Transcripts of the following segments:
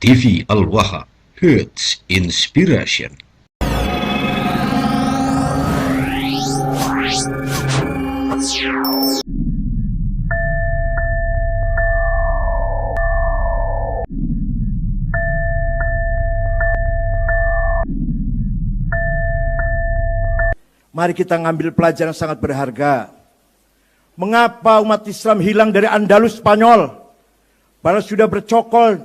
TV Al-Waha, Hits Inspiration. Mari kita ngambil pelajaran sangat berharga. Mengapa umat Islam hilang dari Andalus Spanyol? Padahal sudah bercokol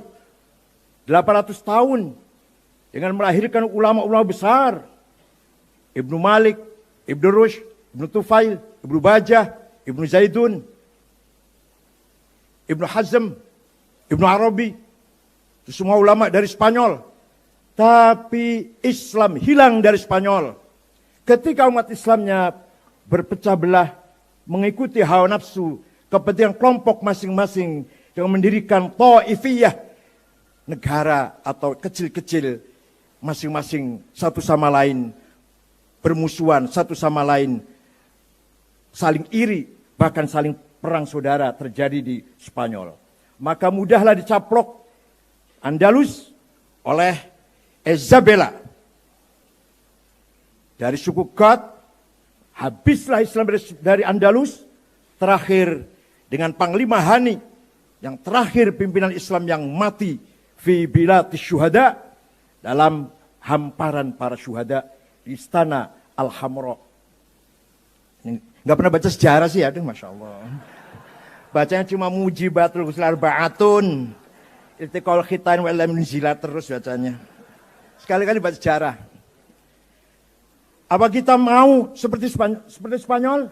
800 tahun dengan melahirkan ulama-ulama besar. Ibnu Malik, Ibnu Rushd, Ibnu Tufail, Ibnu Bajah, Ibnu Zaidun, Ibnu Hazm, Ibnu Arabi. Itu semua ulama dari Spanyol. Tapi Islam hilang dari Spanyol. Ketika umat Islamnya berpecah belah, mengikuti hawa nafsu, kepentingan kelompok masing-masing, yang mendirikan Taifiyah, negara atau kecil-kecil, masing-masing satu sama lain, bermusuhan satu sama lain, saling iri, bahkan saling perang saudara terjadi di Spanyol. Maka mudahlah dicaplok Andalus oleh Isabella. Dari suku Gad, habislah Islam dari Andalus, terakhir dengan Panglima Hani, yang terakhir pimpinan Islam yang mati, fi bilatis syuhada, dalam hamparan para syuhada di istana Al-Hamra. Nggak pernah baca sejarah sih, aduh Masya Allah. Bacanya cuma mujibatul ghusl arba'atun, iltiqaul khitain wa lam nuzila, terus bacanya. Sekali-kali baca sejarah. Apa kita mau seperti Spanyol?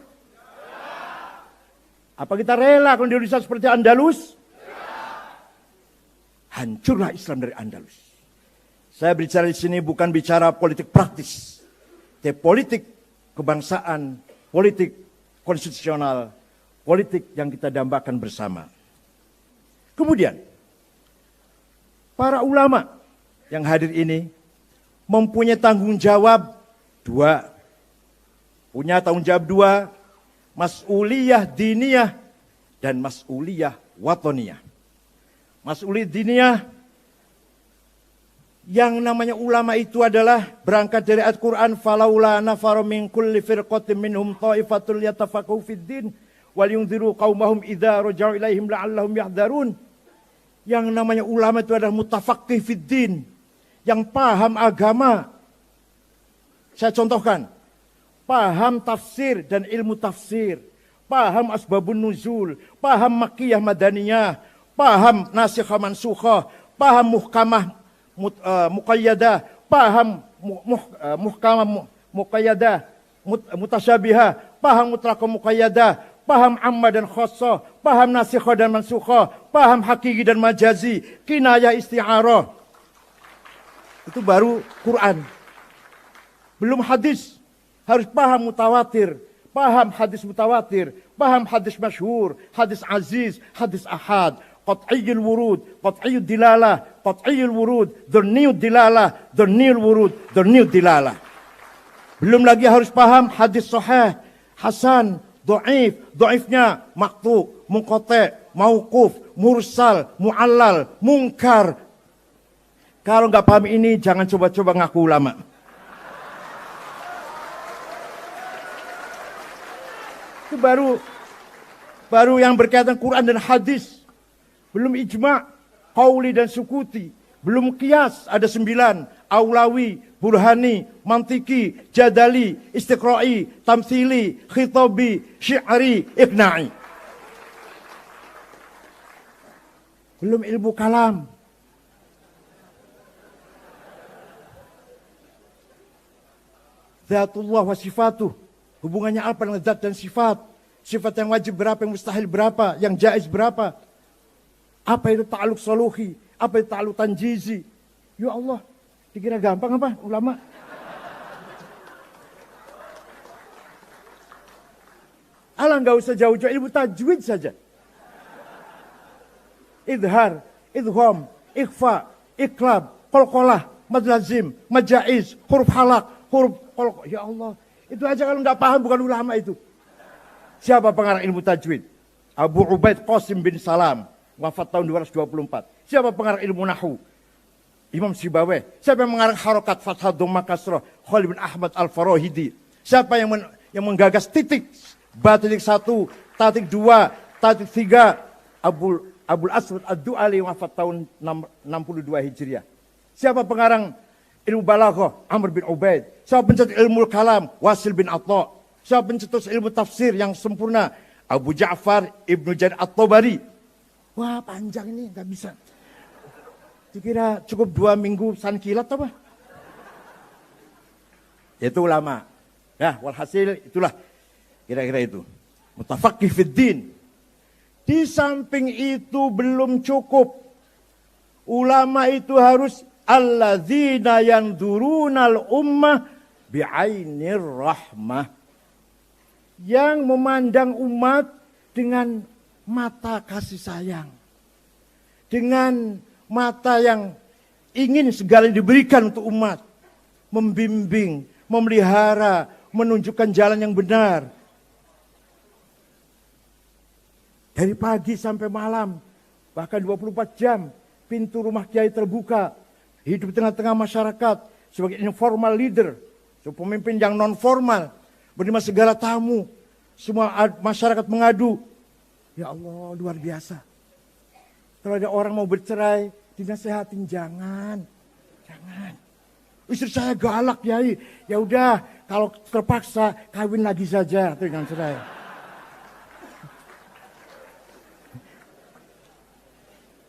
Apa kita rela kalau di Indonesia seperti Andalus? Hancurlah Islam dari Andalus. Saya bicara di sini bukan bicara politik praktis, tapi politik kebangsaan, politik konstitusional, politik yang kita dambakan bersama. Kemudian, para ulama yang hadir ini mempunyai tanggung jawab dua. Punya tanggung jawab dua, mas'uliyah diniyah dan mas'uliyah watoniyah. Mas'uliyah diniyah, yang namanya ulama itu adalah berangkat dari Al-Quran, falaula nafaru min kulli firqatin minhum ta'ifatul yatafaqahu fid din wal yunziru qaumahum idza raja'u ilaihim la'allahum yahdharun. Yang namanya ulama itu adalah mutafaqih fid din, yang paham agama. Saya contohkan, paham tafsir dan ilmu tafsir, paham asbabun nuzul, paham makiyah madaniyah, paham nasikhah mansukhah, paham muhkamah muqayyadah, paham muhkamah muqayyadah, mutasyabihah, paham mutlaqah muqayyadah, paham amma dan khassah, paham nasikhah dan mansukhah, paham hakiki dan majazi, kinayah isti'arah. Itu baru Quran. Belum hadis, harus paham mutawatir, paham hadis mutawatir, paham hadis masyhur, hadis aziz, hadis ahad, qat'iyyul wurud, qat'iyyud dilalah, qat'iyyul wurud, dhanniyud dilalah, dhanniyul wurud, dhanniyud dilalah. Belum lagi harus paham hadis sahih, hasan, dhaif, dhaifnya maqtu, munqati, mauquf, mursal, muallal, munkar. Kalau nggak paham ini, jangan coba-coba ngaku ulama. Itu baru yang berkaitan Quran dan hadis. Belum ijma', qauli dan sukuti. Belum qiyas, ada 9. Aulawi, burhani, mantiki, jadali, istiqra'i, tamthili, khitabi, syi'ri, iqna'i. Belum ilmu kalam. Zatullah wa sifatuh. Hubungannya apa dengan zat dan sifat? Sifat yang wajib berapa, yang mustahil berapa, yang jaiz berapa? Apa itu ta'aluk saluhi? Apa itu ta'aluk tanjizi? Ya Allah, dikira gampang apa ulama? Alah, nggak usah jauh-jauh, ilmu tajwid saja. Idhar, idgham, ikhfa, iklab, qalqalah, mad lazim, mad jaiz, huruf halak, huruf qalqalah. Ya Allah, itu aja kalau nggak paham bukan ulama itu. Siapa pengarang ilmu tajwid? Abu Ubaid Qasim bin Salam. wafat tahun 224. Siapa pengarang ilmu Nahwu? Imam Sibawayh. Siapa yang mengarang harokat fathah dhamma kasrah? Khalid bin Ahmad Al-Farahidi. Siapa yang menggagas titik? Ba titik 1, ta titik 2, ta titik 3. Abul Aswad Ad-Du'ali wafat tahun 62 Hijriah. Siapa pengarang ilmu balaghah? Amr bin Ubaid. Siapa pencetus ilmu kalam? Wasil bin Atta. Siapa pencetus ilmu tafsir yang sempurna? Abu Ja'far Ibnu Jarir At-Tabari. Wah, panjang ini, nggak bisa. Dikira cukup 2 minggu sankilat apa? Itu ulama. Ya, walhasil itulah kira-kira itu. Mutafaqih fid din. Di samping itu belum cukup. Ulama itu harus alladzina yanzurunal ummah bi'ainir rahmah. Yang memandang umat dengan mata kasih sayang. Dengan mata yang ingin segala diberikan untuk umat. Membimbing, memelihara, menunjukkan jalan yang benar. Dari pagi sampai malam, bahkan 24 jam, pintu rumah kiai terbuka. Hidup di tengah-tengah masyarakat sebagai informal leader, sebagai pemimpin yang non formal, menerima segala tamu, semua masyarakat mengadu. Ya Allah, luar biasa. Kalau ada orang mau bercerai, dinasehatin jangan. Istri saya galak, Yai. Ya udah, kalau terpaksa kawin lagi saja, itu jangan cerai.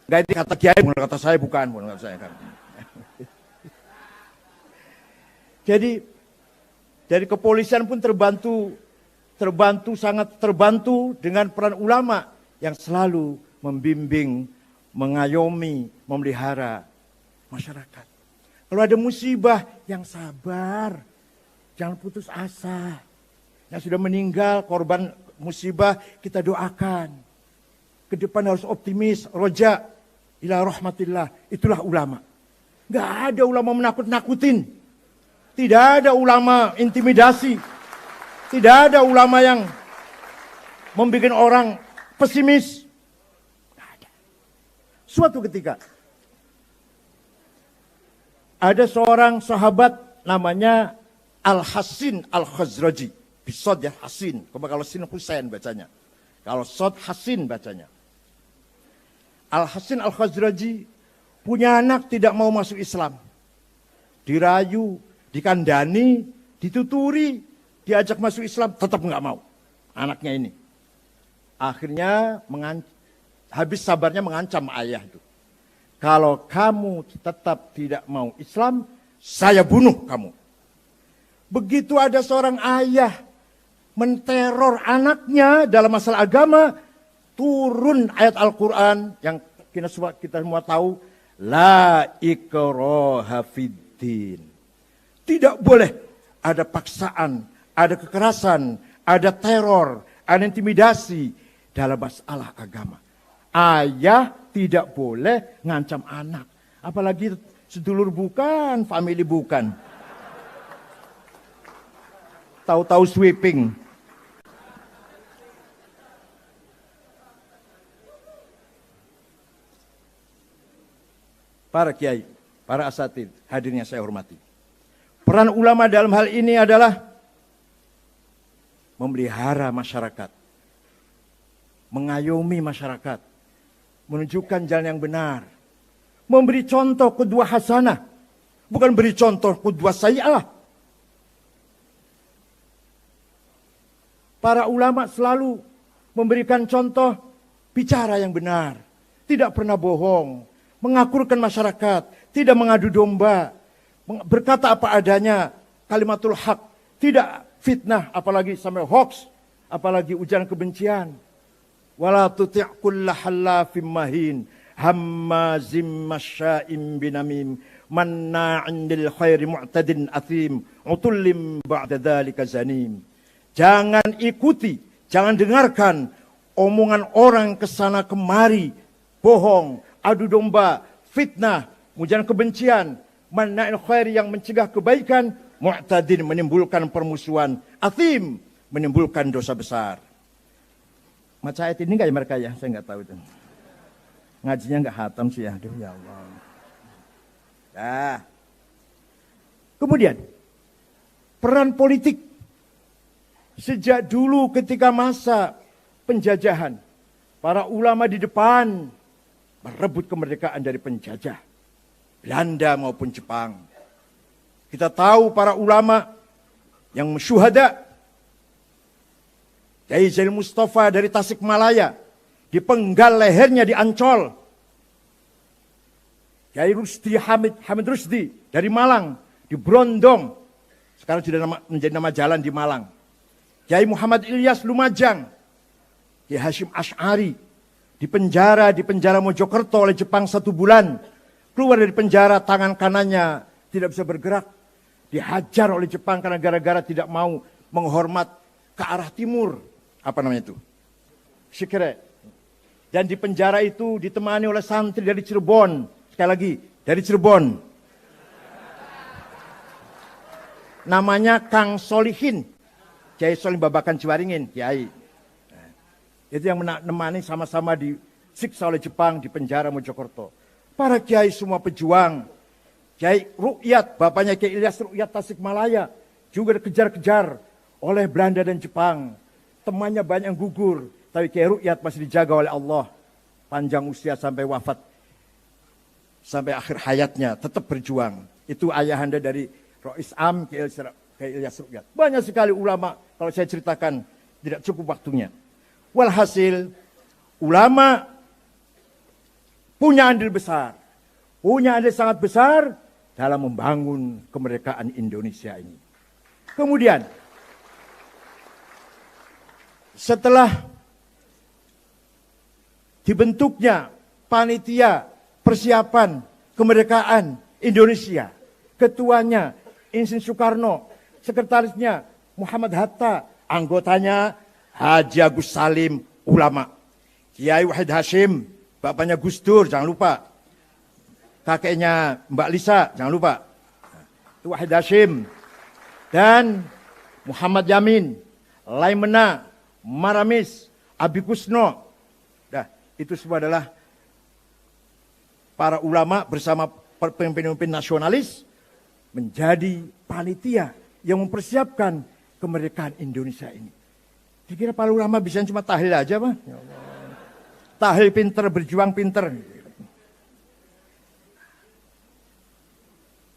Enggak, ini kata kiai, bukan kata saya, bukan kata saya kan. Jadi dari kepolisian pun sangat terbantu dengan peran ulama yang selalu membimbing, mengayomi, memelihara masyarakat. Kalau ada musibah, yang sabar, jangan putus asa. Yang sudah meninggal, korban musibah, kita doakan. Ke depan harus optimis, roja, ila rahmatillah. Itulah ulama. Gak ada ulama menakut-nakutin. Tidak ada ulama intimidasi. Tidak ada ulama yang membuat orang pesimis. Gak ada. Suatu ketika, ada seorang sahabat namanya Al-Hasin Al-Khazraji. Bisod ya, Hasin. Kalau Sin Husain bacanya. Kalau Sod Hasin bacanya. Al-Hasin Al-Khazraji punya anak tidak mau masuk Islam. Dirayu, dikandani, dituturi, diajak masuk Islam, tetap nggak mau. Anaknya ini. Akhirnya habis sabarnya mengancam ayah itu. Kalau kamu tetap tidak mau Islam, saya bunuh kamu. Begitu ada seorang ayah menteror anaknya dalam masalah agama, turun ayat Al-Quran yang kita semua tahu, la ikraha fiddin. Tidak boleh ada paksaan, ada kekerasan, ada teror, ada intimidasi dalam masalah agama. Ayah tidak boleh ngancam anak. Apalagi sedulur bukan, family bukan. Tahu-tahu sweeping. Para kiai, para asatid, hadirnya saya hormati. Peran ulama dalam hal ini adalah memelihara masyarakat, mengayomi masyarakat, menunjukkan jalan yang benar, memberi contoh qudwah hasanah, bukan beri contoh qudwah sayyi'ah. Para ulama selalu memberikan contoh bicara yang benar, tidak pernah bohong, mengakurkan masyarakat, tidak mengadu domba, berkata apa adanya, kalimatul haq, tidak fitnah, apalagi sampai hoax, apalagi ujaran kebencian. Wala tuti' kulla hallafim mahin, hammazim masya'im binamim, manna'in lil khairi mu'tadin athim, utullim ba'da dzalika zanim. Jangan ikuti, jangan dengarkan omongan orang kesana kemari, bohong, adu domba, fitnah, ujaran kebencian, manna'il khairi yang mencegah kebaikan, mu'tadin menimbulkan permusuhan, athim menimbulkan dosa besar. Macam ayat ini enggak ya mereka ya? Saya enggak tahu itu. Ngajinya nggak hatam sih ya. Aduh ya Allah. Nah. Kemudian, peran politik. Sejak dulu ketika masa penjajahan, para ulama di depan merebut kemerdekaan dari penjajah. Belanda maupun Jepang. Kita tahu para ulama yang syuhada. Kiai Zainal Mustafa dari Tasikmalaya, dipenggal lehernya di Ancol. Kiai Hamid Rusdi dari Malang, di Brondong. Sekarang sudah menjadi nama jalan di Malang. Kiai Muhammad Ilyas Lumajang, Kiai Hashim Asy'ari, di penjara Mojokerto oleh Jepang 1 bulan. Keluar dari penjara, tangan kanannya tidak bisa bergerak. Dihajar oleh Jepang karena gara-gara tidak mau menghormat ke arah timur. Apa namanya itu? Shikere. Dan di penjara itu ditemani oleh santri dari Cirebon. Sekali lagi, dari Cirebon. Namanya Kang Solihin. Kiai Solihin Babakan Ciwaringin, Kiai. Itu yang menemani sama-sama disiksa oleh Jepang di penjara Mojokerto. Para kiai semua pejuang. Kiai Rukyat, bapaknya Kiai Ilyas Rukyat Tasikmalaya, juga dikejar-kejar oleh Belanda dan Jepang. Temannya banyak yang gugur, tapi Kiai Rukyat masih dijaga oleh Allah. Panjang usia sampai wafat. Sampai akhir hayatnya tetap berjuang. Itu ayahanda dari Rois Am, Kiai Ilyas Rukyat. Banyak sekali ulama, kalau saya ceritakan tidak cukup waktunya. Walhasil, ulama punya andil besar. Punya andil sangat besar dalam membangun kemerdekaan Indonesia ini. Kemudian, setelah dibentuknya panitia persiapan kemerdekaan Indonesia, ketuanya Insinyur Soekarno, sekretarisnya Muhammad Hatta, anggotanya Haji Agus Salim, ulama. Kiai Wahid Hashim, bapaknya Gus Dur, jangan lupa. Kakeknya Mbak Lisa, jangan lupa. Itu Wahid Hashim. Dan Muhammad Yamin, Laimena, Maramis, Abi Kusno. Nah, itu semua adalah para ulama bersama pemimpin-pemimpin nasionalis menjadi panitia yang mempersiapkan kemerdekaan Indonesia ini. Dikira para ulama bisa cuma tahlil aja, Pak? Ya Allah. Tahlil pinter, berjuang pinter.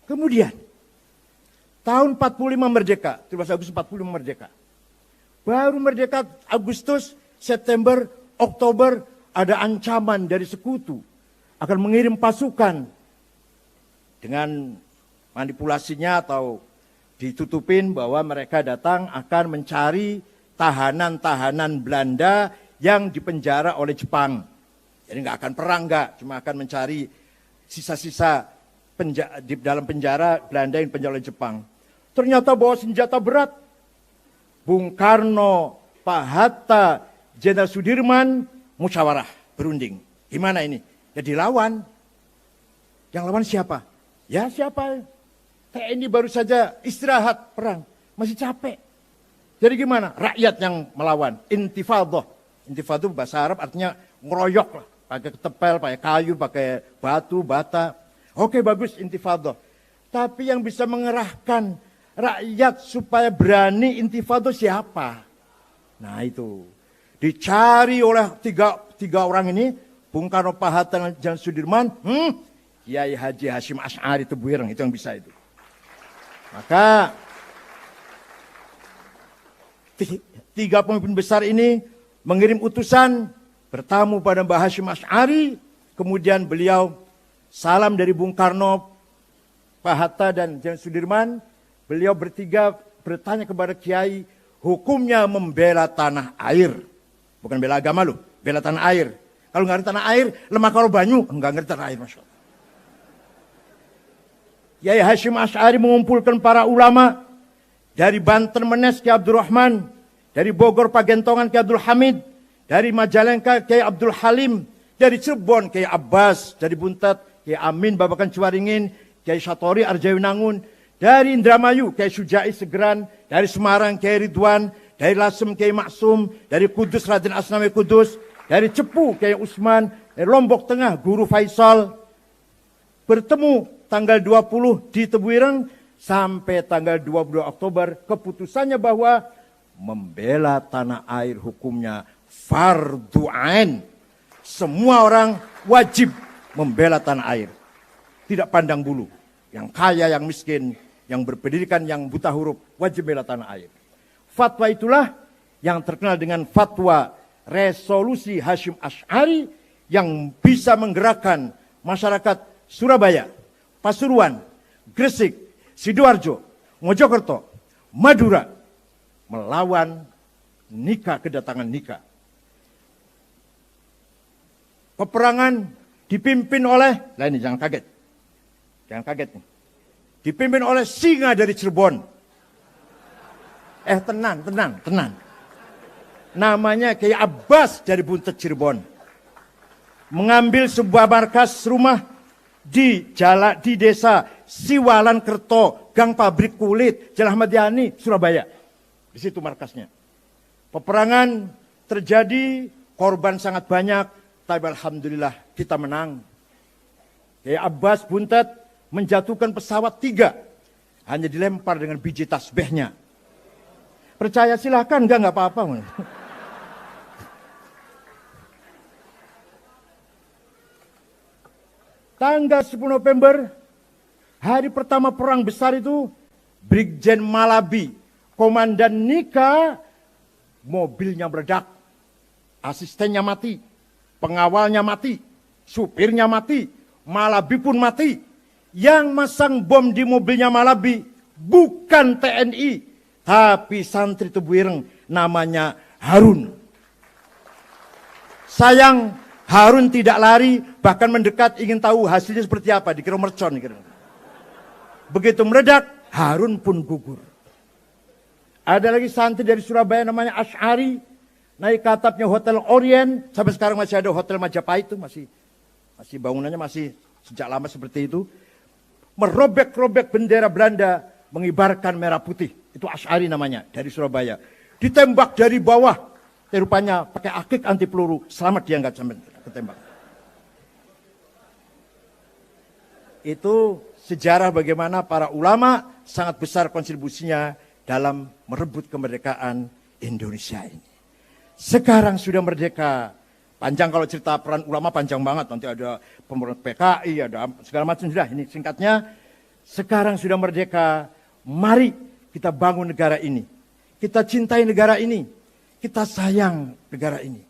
Kemudian, tahun 45 merdeka, 17 Agustus 45 merdeka. Baru merdeka Agustus, September, Oktober, ada ancaman dari sekutu. Akan mengirim pasukan dengan manipulasinya atau ditutupin bahwa mereka datang akan mencari tahanan-tahanan Belanda yang dipenjara oleh Jepang. Jadi nggak akan perang, cuma akan mencari sisa-sisa di dalam penjara Belanda yang dipenjara oleh Jepang. Ternyata bawa senjata berat. Bung Karno, Pak Hatta, Jenderal Sudirman, musyawarah, berunding. Gimana ini? Ya dilawan. Yang lawan siapa? Ya siapa? TNI baru saja istirahat perang, masih capek. Jadi gimana? Rakyat yang melawan. Intifadah. Intifadah bahasa Arab artinya ngeroyok lah. Pakai ketepel, pakai kayu, pakai batu, bata. Oke bagus intifadah. Tapi yang bisa mengerahkan rakyat supaya berani intifadah siapa? Nah itu. Dicari oleh tiga orang ini. Bung Karno, Pak Hatta, dan Sudirman. Kiai Haji Hashim Asy'ari Tebuireng. Itu yang bisa itu. Maka tiga pemimpin besar ini mengirim utusan bertamu pada Mbah Hashim Asy'ari. Kemudian beliau salam dari Bung Karno, Pak Hatta, dan Jenderal Sudirman. Beliau bertiga bertanya kepada Kiai, hukumnya membela tanah air. Bukan bela agama loh, bela tanah air. Kalau nggak ngerti tanah air, lemah kalau banyu, nggak ngerti tanah air. Masya Allah. Kiai Hashim Asy'ari mengumpulkan para ulama dari Banten Menes Kiai Abdul Rahman, dari Bogor Pagentongan Kiai Abdul Hamid, dari Majalengka Kiai Abdul Halim, dari Cirebon Kiai Abbas, dari Buntat Kiai Amin Babakan Ciwaringin, Kiai Satori Arjawinangun, dari Indramayu Kiai Sujai Segeran, dari Semarang Kiai Ridwan, dari Lasem Kiai Maksum, dari Kudus Raden Asnawi Kudus, dari Cepu Kiai Usman, Lombok Tengah, Guru Faisal bertemu tanggal 20 di Tebuireng sampai tanggal 22 Oktober. Keputusannya bahwa membela tanah air hukumnya fardhu ain. Semua orang wajib membela tanah air. Tidak pandang bulu. Yang kaya, yang miskin, yang berpendidikan, yang buta huruf, wajib membela tanah air. Fatwa itulah yang terkenal dengan fatwa resolusi Hasyim Asy'ari yang bisa menggerakkan masyarakat Surabaya, Pasuruan, Gresik, Sidoarjo, Mojokerto, Madura melawan nikah, kedatangan nikah. Peperangan dipimpin oleh, nah ini jangan kaget. Jangan kaget nih. Dipimpin oleh singa dari Cirebon. Tenang. Namanya Kiai Abbas dari Buntet Cirebon. Mengambil sebuah markas rumah di desa Siwalan Kerto, Gang Pabrik Kulit, Jalan Ahmad Yani, Surabaya. Di situ markasnya. Peperangan terjadi, korban sangat banyak, tapi alhamdulillah kita menang. Kiai Abbas Buntet menjatuhkan pesawat 3, hanya dilempar dengan biji tasbihnya. Percaya silahkan, enggak apa-apa. Tanggal 10 November, hari pertama perang besar itu, Brigjen Malabi, komandan Nika, mobilnya meledak, asistennya mati, pengawalnya mati, supirnya mati, Malabi pun mati. Yang masang bom di mobilnya Malabi bukan TNI, tapi santri Tebuireng namanya Harun. Sayang, Harun tidak lari, bahkan mendekat ingin tahu hasilnya seperti apa. Dikira mercon. Begitu meledak, Harun pun gugur. Ada lagi santri dari Surabaya namanya Asy'ari. Naik ke atapnya Hotel Orient. Sampai sekarang masih ada Hotel Majapahit itu. Masih bangunannya masih sejak lama seperti itu. Merobek-robek bendera Belanda, mengibarkan merah putih. Itu Asy'ari namanya, dari Surabaya. Ditembak dari bawah. Rupanya pakai akik anti peluru. Selamat dia nggak sampai ketembak. Itu sejarah bagaimana para ulama sangat besar kontribusinya dalam merebut kemerdekaan Indonesia ini. Sekarang sudah merdeka. Panjang kalau cerita peran ulama panjang banget. Nanti ada pemberontak PKI, ada segala macam. Sudah ini singkatnya. Sekarang sudah merdeka. Mari kita bangun negara ini. Kita cintai negara ini. Kita sayang negara ini.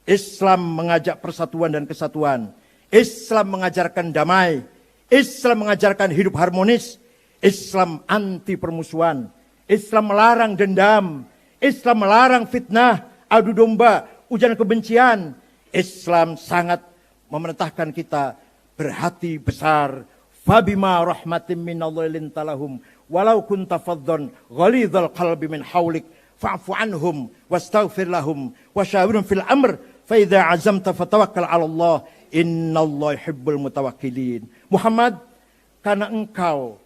Islam mengajak persatuan dan kesatuan. Islam mengajarkan damai. Islam mengajarkan hidup harmonis. Islam anti permusuhan. Islam melarang dendam. Islam melarang fitnah, adu domba, ujaran kebencian. Islam sangat memerintahkan kita berhati besar. Fabima rahmatim minallahi lintalahum walau kunta faddan ghalidhal qalbi min hawlik fa'fu anhum wastaghfir lahum wasyawirhum fil amr fa idza azamta fatawakkal 'ala Allah innallaha yuhibbul mutawakkilin. Muhammad, karena engkau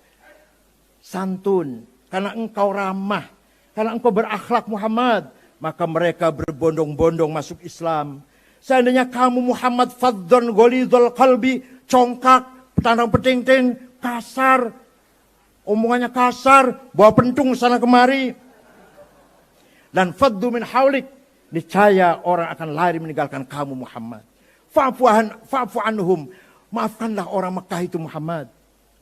santun, karena engkau ramah, karena engkau berakhlak Muhammad, maka mereka berbondong-bondong masuk Islam. Seandainya kamu Muhammad faddan ghalidhal qalbi, congkak, petandang peting-ting, kasar, omongannya kasar, bawa pentung sana kemari, dan faddu min haulik, niscaya orang akan lari meninggalkan kamu Muhammad. Fa'fu anhum, maafkanlah orang Mekah itu Muhammad.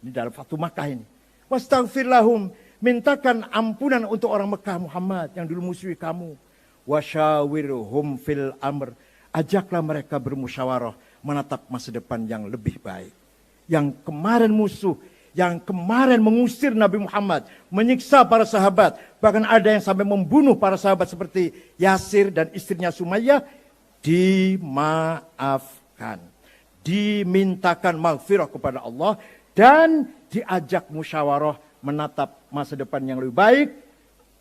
Ini dalam Fathu Makkah ini. Wastaghfir lahum, mintakan ampunan untuk orang Mekah Muhammad yang dulu musuhi kamu. Wasyawirhum fil amr, ajaklah mereka bermusyawarah menatap masa depan yang lebih baik. Yang kemarin musuh, yang kemarin mengusir Nabi Muhammad, menyiksa para sahabat, bahkan ada yang sampai membunuh para sahabat seperti Yasir dan istrinya Sumayyah, dimaafkan, dimintakan maghfirah kepada Allah, dan diajak musyawarah menatap masa depan yang lebih baik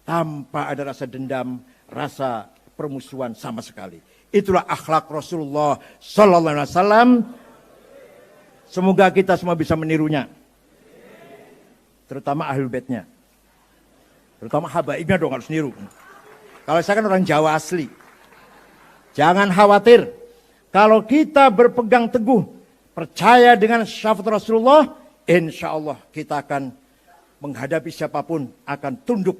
tanpa ada rasa dendam, rasa permusuhan sama sekali. Itulah akhlak Rasulullah Sallallahu Alaihi Wasallam. Semoga kita semua bisa menirunya. Terutama ahlul baitnya. Terutama habaibnya dong harus niru. Kalau saya kan orang Jawa asli. Jangan khawatir. Kalau kita berpegang teguh, percaya dengan syafaat Rasulullah, insya Allah kita akan menghadapi siapapun, akan tunduk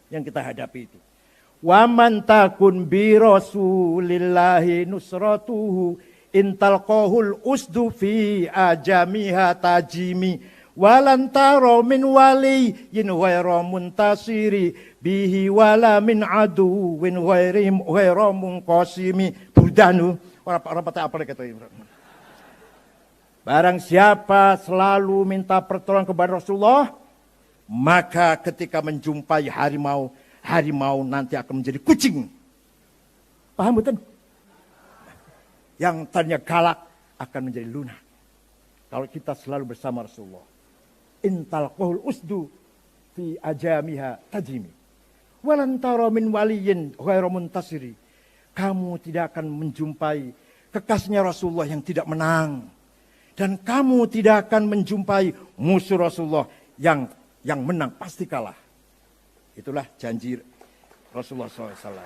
yang kita hadapi itu. Wa man takun bi rasulillahi nusratuhu intal kohul usdu fi ajamiha tajimi walan taro min wali yin ghaira muntasiri bihi wala min adu win ghaira munqasimi budanu orang patah apa kata Ibrahim. Barang siapa selalu minta pertolongan kepada Rasulullah, maka ketika menjumpai harimau, harimau nanti akan menjadi kucing. Paham betul? Yang tadinya galak akan menjadi lunak. Kalau kita selalu bersama Rasulullah. Intal qahul usdu fi ajamiha tajimi. Walantara min waliyin ghairu muntasiri. Kamu tidak akan menjumpai kekasihnya Rasulullah yang tidak menang. Dan kamu tidak akan menjumpai musuh Rasulullah yang menang pasti kalah. Itulah janji Rasulullah SAW.